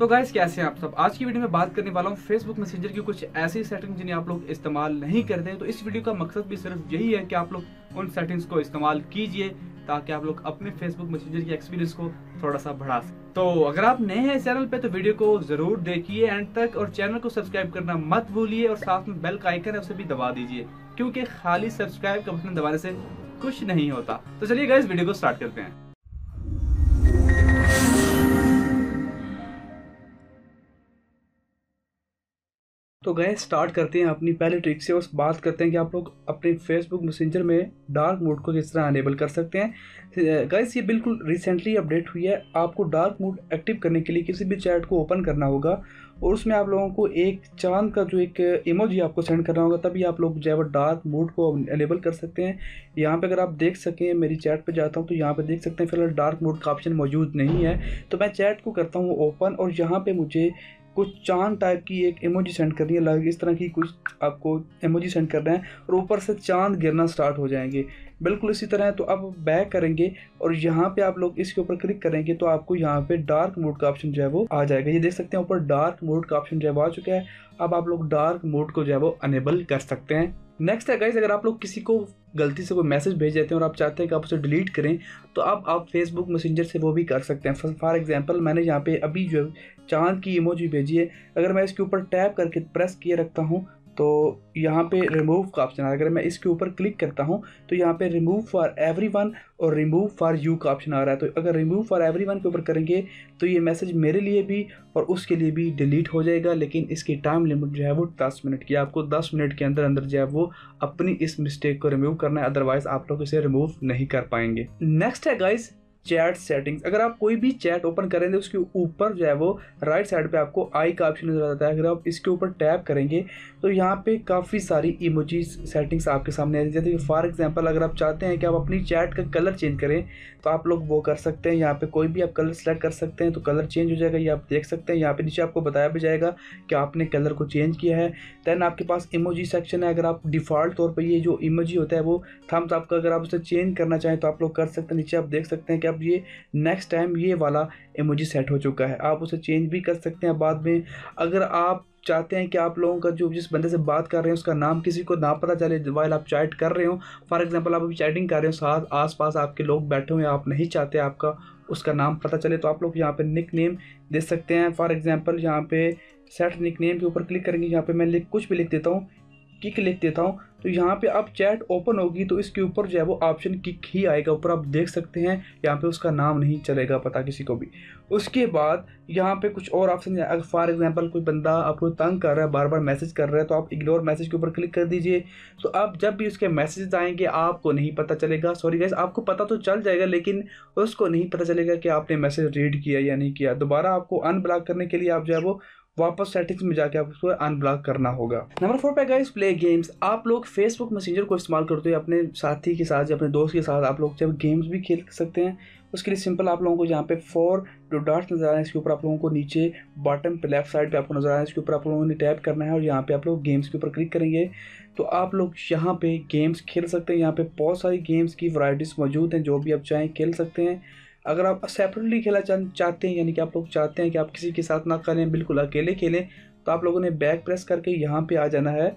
तो गाइस कैसे हैं आप सब। आज की वीडियो में बात करने वाला हूँ फेसबुक मैसेंजर की कुछ ऐसी सेटिंग जिन्हें आप लोग इस्तेमाल नहीं करते हैं। तो इस वीडियो का मकसद भी सिर्फ यही है कि आप लोग उन सेटिंग्स को इस्तेमाल कीजिए ताकि आप लोग अपने फेसबुक मैसेंजर की एक्सपीरियंस को थोड़ा सा बढ़ा सकें। तो अगर आप नए हैं इस चैनल पे तो वीडियो को जरूर देखिए एंड तक और चैनल को सब्सक्राइब करना मत भूलिए और साथ में बेल का आइकन है उसे भी दबा दीजिए, क्योंकि खाली सब्सक्राइब का बटन दबाने से कुछ नहीं होता। तो चलिए गाइस वीडियो को स्टार्ट करते हैं। तो गए स्टार्ट करते हैं अपनी पहली ट्रिक से और बात करते हैं कि आप लोग अपने फेसबुक मैसेंजर में डार्क मोड को किस तरह अनेबल कर सकते हैं। गाइस ये बिल्कुल रिसेंटली अपडेट हुई है। आपको डार्क मोड एक्टिव करने के लिए किसी भी चैट को ओपन करना होगा और उसमें आप लोगों को एक चांद का जो एक इमोजी आपको सेंड करना होगा, तभी आप लोग जो है वो डार्क मोड को अनेबल कर सकते हैं। यहाँ पे अगर आप देख सकें, मेरी चैट पे जाता हूँ तो यहाँ पे देख सकते हैं फिलहाल डार्क मोड का ऑप्शन मौजूद नहीं है। तो मैं चैट को करता हूँ ओपन और यहाँ पे मुझे कुछ चांद टाइप की एक इमोजी सेंड करनी है, अलग इस तरह की कुछ आपको इमोजी सेंड करना है और ऊपर से चांद गिरना स्टार्ट हो जाएंगे बिल्कुल इसी तरह। तो अब बैक करेंगे और यहाँ पे आप लोग इसके ऊपर क्लिक करेंगे तो आपको यहाँ पे डार्क मोड का ऑप्शन जो है वो आ जाएगा। ये देख सकते हैं ऊपर डार्क मोड का ऑप्शन जो है वो आ चुका है। अब आप लोग डार्क मोड को जो है वो अनेबल कर सकते हैं। नेक्स्ट है गाइस, अगर आप लोग किसी को गलती से कोई मैसेज भेज देते हैं और आप चाहते हैं कि आप उसे डिलीट करें तो अब आप फेसबुक मैसेंजर से वो भी कर सकते हैं। फॉर एग्जांपल मैंने यहाँ पे अभी जो चांद की इमोजी भेजी है, अगर मैं इसके ऊपर टैप करके प्रेस किए रखता हूँ तो यहाँ पे रिमूव का ऑप्शन है। अगर मैं इसके ऊपर क्लिक करता हूँ तो यहाँ पे रिमूव फॉर एवरीवन और रिमूव फॉर यू का ऑप्शन आ रहा है। तो अगर रिमूव फॉर एवरीवन के ऊपर करेंगे तो ये मैसेज मेरे लिए भी और उसके लिए भी डिलीट हो जाएगा, लेकिन इसकी टाइम लिमिट जो है वो 10 मिनट की। आपको 10 मिनट के अंदर अंदर जो है वो अपनी इस मिस्टेक को रिमूव करना है, अदरवाइज आप लोग इसे रिमूव नहीं कर पाएंगे। नेक्स्ट है गाइस चैट सेटिंग्स। अगर आप कोई भी चैट ओपन करेंगे उसके ऊपर जो है वो राइट साइड पे आपको आई का ऑप्शन नजर आता है। अगर आप इसके ऊपर टैप करेंगे तो यहाँ पे काफ़ी सारी इमोजी सेटिंग्स आपके सामने आती है। जैसे कि फॉर एग्जांपल अगर आप चाहते हैं कि आप अपनी चैट का कलर चेंज करें तो आप लोग वो कर सकते हैं। यहाँ पे कोई भी आप कलर सेलेक्ट कर सकते हैं तो कलर चेंज हो जाएगा, ये आप देख सकते हैं। यहाँ पे नीचे आपको बताया भी जाएगा कि आपने कलर को चेंज किया है। देन आपके पास इमोजी सेक्शन है। अगर आप डिफ़ॉल्ट तौर पर ये जो इमोजी होता है वो थम्स अप का, अगर आप उसे चेंज करना चाहें तो आप लोग कर सकते हैं। नीचे आप देख सकते हैं कि अब ये नेक्स्ट टाइम ये वाला इमोजी सेट हो चुका है, आप उसे चेंज भी कर सकते हैं बाद में। अगर आप चाहते हैं कि आप लोगों का जो जिस बंदे से बात कर रहे हैं उसका नाम किसी को ना पता चले वाइल आप चैट कर रहे हो, फॉर एग्जांपल आप अभी चैटिंग कर रहे हो, साथ आसपास आपके लोग बैठे हुए हैं, आप नहीं चाहते आपका उसका नाम पता चले, तो आप लोग यहाँ पे निक नेम दे सकते हैं। फॉर एग्जांपल यहाँ पे सेट निक नेम के ऊपर क्लिक करेंगे, यहाँ पे मैं कुछ भी लिख देता हूँ, किक लिख देता हूँ, तो यहाँ पे अब चैट ओपन होगी तो इसके ऊपर जो है वो ऑप्शन किक ही आएगा। ऊपर आप देख सकते हैं यहाँ पे उसका नाम नहीं चलेगा पता किसी को भी। उसके बाद यहाँ पे कुछ और ऑप्शन है। अगर फॉर एग्जांपल कोई बंदा आपको तंग कर रहा है, बार बार मैसेज कर रहा है, तो आप इग्नोर मैसेज के ऊपर क्लिक कर दीजिए। तो अब जब भी उसके मैसेज आएंगे आपको नहीं पता चलेगा, सॉरी गाइस, आपको पता तो चल जाएगा लेकिन उसको नहीं पता चलेगा कि आपने मैसेज रीड किया या नहीं किया। दोबारा आपको अनब्लॉक करने के लिए आप जो है वो वापस सेटिंग्स में जाके आपको अनब्लॉक करना होगा। नंबर 4 पे गाइस प्ले गेम्स। आप लोग फेसबुक मैसेंजर को इस्तेमाल करते हैं अपने साथी के साथ या अपने दोस्त के साथ, आप लोग जब गेम्स भी खेल सकते हैं। उसके लिए सिंपल आप लोगों को यहाँ पे 4 जो डॉट्स नजर आ रहे हैं इसके ऊपर आप लोगों को नीचे बॉटम पे लेफ्ट साइड पे आपको नजर आ रहा है, इसके ऊपर आप लोगों ने टैप करना है और यहाँ पे आप लोग गेम्स के ऊपर क्लिक करेंगे तो आप लोग यहाँ पे गेम्स खेल सकते हैं। यहाँ पे बहुत सारी गेम्स की वैरायटीज मौजूद हैं, जो भी आप चाहें खेल सकते हैं। अगर आप सेपरेटली खेला चाहते हैं, यानी कि आप लोग चाहते हैं कि आप किसी के साथ ना खेलें, बिल्कुल अकेले खेलें, तो आप लोगों ने बैक प्रेस करके यहाँ पे आ जाना है।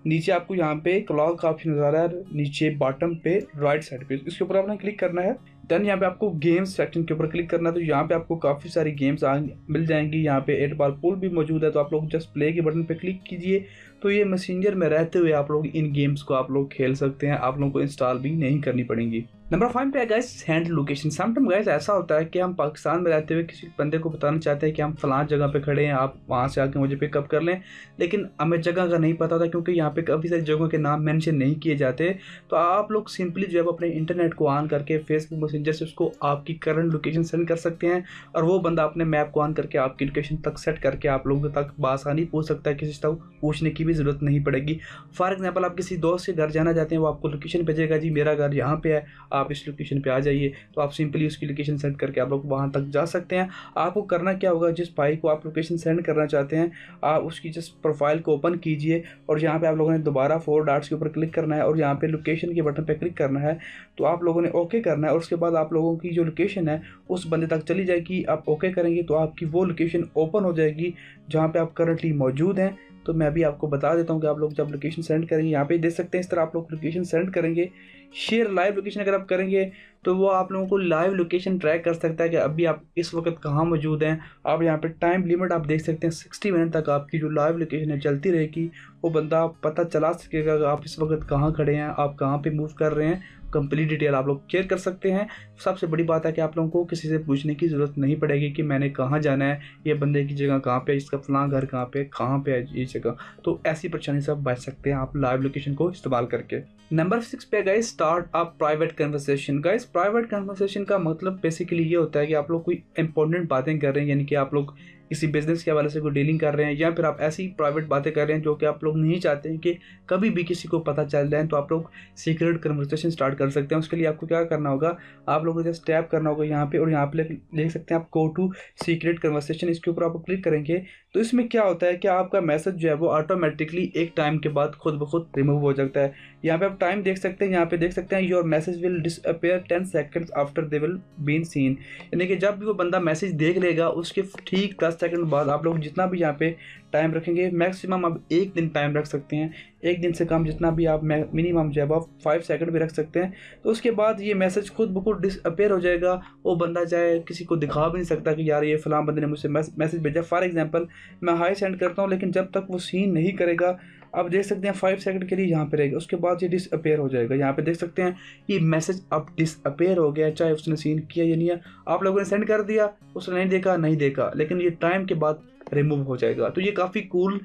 नीचे आपको यहाँ पे क्लॉक का ऑप्शन नजर आ रहा है, नीचे बॉटम पे राइट साइड पे इसके ऊपर आपने क्लिक करना है। देन यहाँ पे आपको गेम्स सेक्शन के ऊपर क्लिक करना है, तो यहाँ पे आपको काफ़ी सारी गेम्स मिल जाएंगी। यहाँ पे 8 बॉल पूल भी मौजूद है, तो आप लोग जस्ट प्ले के बटन पे क्लिक कीजिए तो ये मैसेंजर में रहते हुए आप लोग इन गेम्स को आप लोग खेल सकते हैं, आप लोगों को इंस्टॉल भी नहीं करनी पड़ेंगी। नंबर 5 पे है guys send location. Sometime guys ऐसा होता है कि हम पाकिस्तान में रहते हुए किसी बंदे को बताना चाहते हैं कि हम फलां जगह पे खड़े हैं, आप वहाँ से आके मुझे पिकअप कर लें, लेकिन हमें जगह का नहीं पता होता क्योंकि यहाँ पे काफ़ी सारी जगहों के नाम मेंशन नहीं किए जाते। तो आप लोग सिंपली जो है अपने इंटरनेट को ऑन करके फेसबुक मैसेंजर से उसको आपकी करंट लोकेशन सेंड कर सकते हैं और वो बंदा अपने मैप को ऑन करके आपकी लोकेशन तक सेट करके आप लोगों तक बआसानी पूछ सकता है, किसी तक पूछने की भी ज़रूरत नहीं पड़ेगी। फॉर एग्जाम्पल आप किसी दोस्त के घर जाना चाहते हैं, वो आपको लोकेशन भेजेगा, जी मेरा घर यहाँ पे है, आप इस लोकेशन पे आ जाइए, तो आप सिंपली उसकी लोकेशन सेंड करके आप लोग वहाँ तक जा सकते हैं। आपको करना क्या होगा, जिस भाई को आप लोकेशन सेंड करना चाहते हैं आप उसकी जस्ट प्रोफाइल को ओपन कीजिए और यहाँ पे आप लोगों ने दोबारा 4 डॉट्स के ऊपर क्लिक करना है और यहाँ पे लोकेशन के बटन पे क्लिक करना है। तो आप लोगों ने ओके करना है और उसके बाद आप लोगों की जो लोकेशन है उस बंदे तक चली जाएगी। आप ओके करेंगे तो आपकी वो लोकेशन ओपन हो जाएगी जहाँ पे आप करंटली मौजूद हैं। तो मैं अभी आपको बता देता हूँ कि आप लोग जब लोकेशन सेंड करेंगे, यहाँ पे देख सकते हैं इस तरह आप लोग लोकेशन सेंड करेंगे। शेयर लाइव लोकेशन अगर आप करेंगे तो वो आप लोगों को लाइव लोकेशन ट्रैक कर सकता है कि अभी आप इस वक्त कहाँ मौजूद हैं। आप यहाँ पे टाइम लिमिट आप देख सकते हैं 60 मिनट तक आपकी जो लाइव लोकेशन है चलती रहेगी। वो बंदा पता चला सकेगा कि आप इस वक्त कहाँ खड़े हैं, आप कहाँ पे मूव कर रहे हैं। कंप्लीट डिटेल आप लोग शेयर कर सकते हैं। सबसे बड़ी बात है कि आप लोगों को किसी से पूछने की ज़रूरत नहीं पड़ेगी कि मैंने कहाँ जाना है, ये बंदे की जगह कहाँ पे है, इसका फलां घर कहाँ पे है ये जगह। तो ऐसी परेशानी से आप बच सकते हैं आप लाइव लोकेशन को इस्तेमाल करके। नंबर 6 पे guys, start up private conversation. Guys private conversation का मतलब बेसिकली ये होता है कि आप लोग कोई इंपॉर्टेंट बातें कर रहे हैं, यानी कि आप लोग किसी बिजनेस के हवाले से कोई डीलिंग कर रहे हैं या फिर आप ऐसी प्राइवेट बातें कर रहे हैं जो कि आप लोग नहीं चाहते हैं कि कभी भी किसी को पता चल जाए। तो आप लोग सीक्रेट कन्वर्सेशन स्टार्ट कर सकते हैं। उसके लिए आपको क्या करना होगा, आप लोगों को जस्ट टैप करना होगा यहाँ पे और यहाँ पे लिख सकते हैं आप गो टू सीक्रेट कन्वर्सेशन। इसके ऊपर आप क्लिक करेंगे तो इसमें क्या होता है कि आपका मैसेज जो है वो ऑटोमेटिकली एक टाइम के बाद खुद ब खुद रिमूव हो जाता है। यहाँ पे आप टाइम देख सकते हैं, यहाँ पे देख सकते हैं your message will disappear 10 seconds after they will been seen. यानी कि जब भी वो बंदा मैसेज देख लेगा उसके ठीक 10 सेकंड बाद आप लोग जितना भी यहाँ पे टाइम रखेंगे, मैक्सिमम आप 1 दिन टाइम रख सकते हैं, 1 दिन से कम जितना भी आप मिनिमम जो है आप 5 सेकंड भी रख सकते हैं। तो उसके बाद ये मैसेज खुद ब खुद डिसअपेयर हो जाएगा। वो बंदा चाहे किसी को दिखा भी नहीं सकता कि यार ये फलां बंदे ने मुझसे मैसेज भेजा। फॉर एग्जांपल मैं हाई सेंड करता हूँ, लेकिन जब तक वो सीन नहीं करेगा आप देख सकते हैं 5 सेकंड के लिए यहाँ पे रहेगा, उसके बाद ये डिसअपेयर हो जाएगा। यहाँ पे देख सकते हैं ये मैसेज अब डिसअपेयर हो गया, चाहे उसने सीन किया या नहीं। आप लोगों ने सेंड कर दिया, उसने नहीं देखा, लेकिन ये टाइम के बाद रिमूव हो जाएगा। तो ये काफ़ी कूल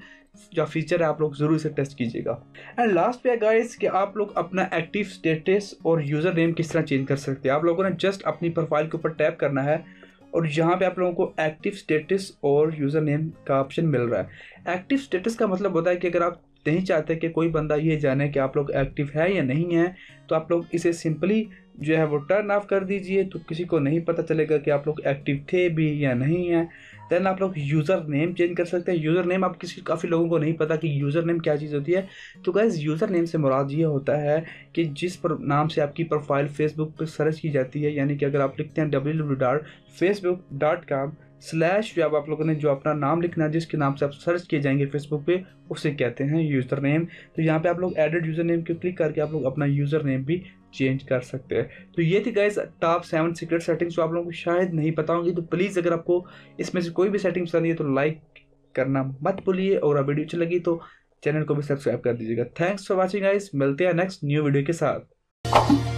जो फीचर है, आप लोग जरूर इसे टेस्ट कीजिएगा। एंड लास्ट पे गाइस कि आप लोग अपना एक्टिव स्टेटस और यूज़र नेम किस तरह चेंज कर सकते हैं। आप लोगों ने जस्ट अपनी प्रोफाइल के ऊपर टैप करना है और यहाँ पे आप लोगों को एक्टिव स्टेटस और यूज़र नेम का ऑप्शन मिल रहा है। एक्टिव स्टेटस का मतलब होता है कि अगर आप नहीं चाहते कि कोई बंदा ये जाने कि आप लोग एक्टिव है या नहीं है, तो आप लोग इसे सिंपली जो है वो टर्न ऑफ कर दीजिए, तो किसी को नहीं पता चलेगा कि आप लोग एक्टिव थे भी या नहीं है। देन आप लोग यूज़र नेम चेंज कर सकते हैं। यूज़र नेम आप काफ़ी लोगों को नहीं पता कि यूज़र नेम क्या चीज़ होती है। तो गाइस यूज़र नेम से मुराद ये होता है कि जिस नाम से आपकी प्रोफाइल फेसबुक पर सर्च की जाती है, यानी कि अगर आप लिखते हैं www.facebook.com/ जो आप लोगों ने जो अपना नाम लिखना है, जिसके नाम से आप सर्च किए जाएंगे फेसबुक पे, उसे कहते हैं यूज़र नेम। तो यहाँ पे आप लोग एडिट यूज़र नेम के क्लिक करके आप लोग अपना यूज़र नेम भी चेंज कर सकते हैं। तो ये थी गाइस टॉप 7 सीक्रेट सेटिंग्स जो आप लोगों को शायद नहीं पता होंगी। तो प्लीज़ अगर आपको इसमें से कोई भी सेटिंग पसंद है तो लाइक करना मत भूलिए, और वीडियो अच्छी लगी तो चैनल को भी सब्सक्राइब कर दीजिएगा। थैंक्स फॉर वॉचिंग गाइस, मिलते हैं नेक्स्ट न्यू वीडियो के साथ।